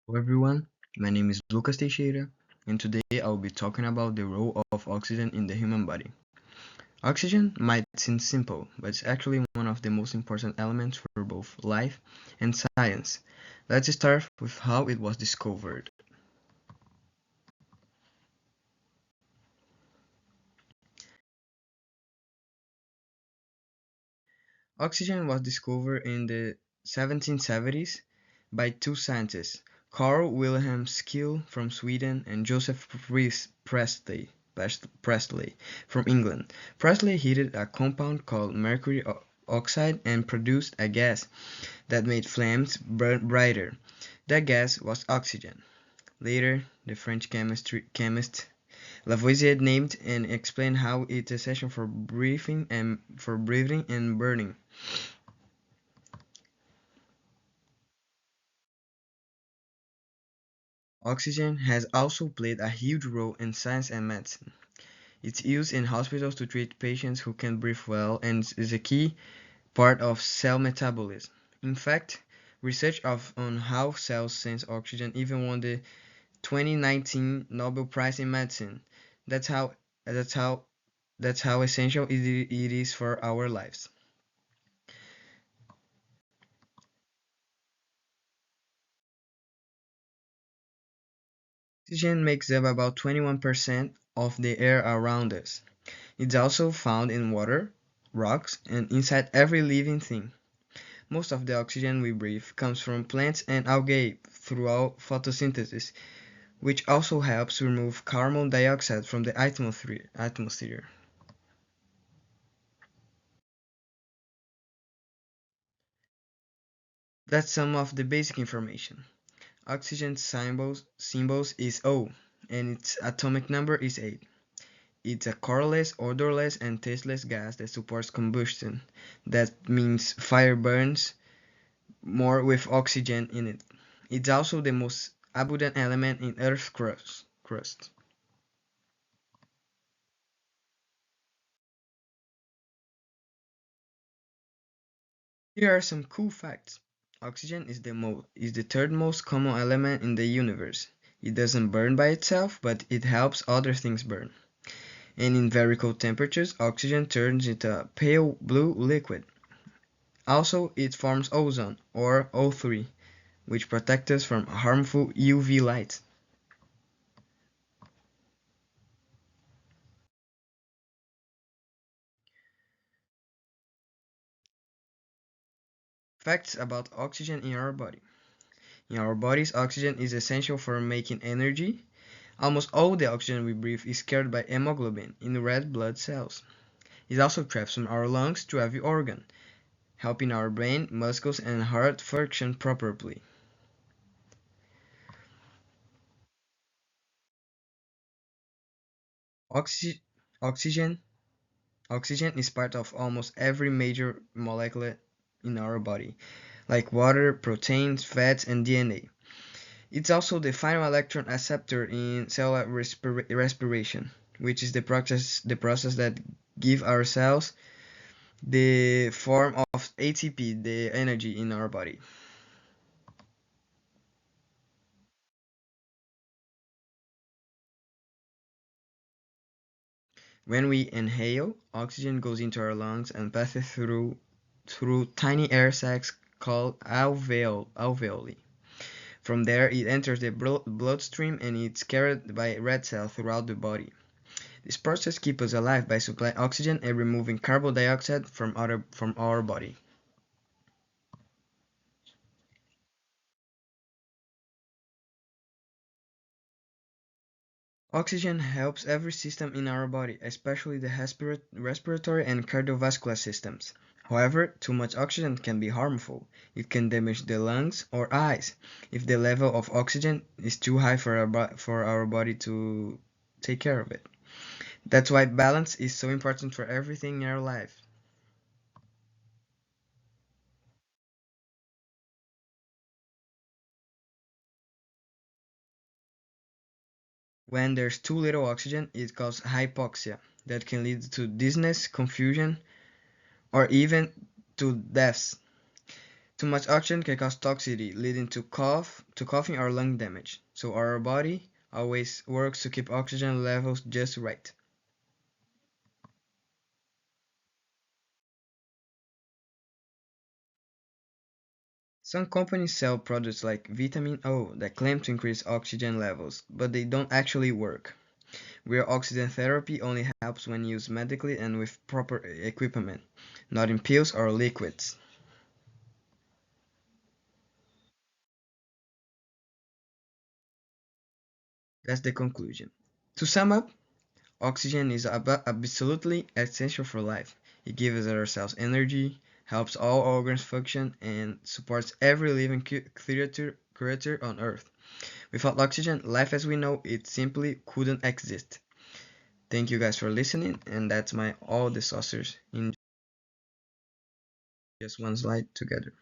Hello everyone, my name is Lucas Teixeira, and today I'll be talking about the role of oxygen in the human body. Oxygen might seem simple, but it's actually one of the most important elements for both life and science. Let's start with how it was discovered. Oxygen was discovered in the 1770s by two scientists, Carl Wilhelm Scheele from Sweden and Joseph Priestley from England. Priestley heated a compound called mercury oxide and produced a gas that made flames burn brighter. That gas was oxygen. Later, the French chemist Lavoisier named and explained how it's essential for breathing and burning. Oxygen has also played a huge role in science and medicine. It's used in hospitals to treat patients who can't breathe well and is a key part of cell metabolism. In fact, on how cells sense oxygen even won the 2019 Nobel Prize in Medicine. That's how that's how that's how essential it is for our lives. Oxygen makes up about 21% of the air around us. It's also found in water, rocks, and inside every living thing. Most of the oxygen we breathe comes from plants and algae throughout photosynthesis, which also helps remove carbon dioxide from the atmosphere. That's some of the basic information. Oxygen symbols is O, and its atomic number is 8. It's a colorless, odorless, and tasteless gas that supports combustion. That means fire burns more with oxygen in it. It's also the most abundant element in Earth's crust. Here are some cool facts. Oxygen is the third most common element in the universe. It doesn't burn by itself, but it helps other things burn. And in very cold temperatures, oxygen turns into a pale blue liquid. Also, it forms ozone, or O3, which protects us from harmful UV light. Facts about oxygen in our body. In our bodies, oxygen is essential for making energy. Almost all the oxygen we breathe is carried by hemoglobin in red blood cells. It also travels from our lungs to every organ, helping our brain, muscles, and heart function properly. Oxy- oxygen Oxygen is part of almost every major molecule in our body, like water, proteins, fats, and DNA. It's also the final electron acceptor in cellular respiration, which is the process that gives our cells the form of ATP, the energy in our body. When we inhale, oxygen goes into our lungs and passes through tiny air sacs called alveoli. From there, it enters the bloodstream and it's carried by red cells throughout the body. This process keeps us alive by supplying oxygen and removing carbon dioxide from our body. Oxygen helps every system in our body, especially the respiratory and cardiovascular systems. However, too much oxygen can be harmful. It can damage the lungs or eyes if the level of oxygen is too high for our body to take care of it. That's why balance is so important for everything in our life. When there's too little oxygen, it causes hypoxia that can lead to dizziness, confusion, or even to deaths. Too much oxygen can cause toxicity, leading to coughing or lung damage. So our body always works to keep oxygen levels just right. Some companies sell products like vitamin O that claim to increase oxygen levels, but they don't actually work. Real oxygen therapy only helps when used medically and with proper equipment, not in pills or liquids. That's the conclusion. To sum up, oxygen is absolutely essential for life. It gives our cells energy, helps all organs function, and supports every living creature on Earth. Without oxygen, life as we know it simply couldn't exist. Thank you guys for listening, and that's my all the saucers in just one slide together.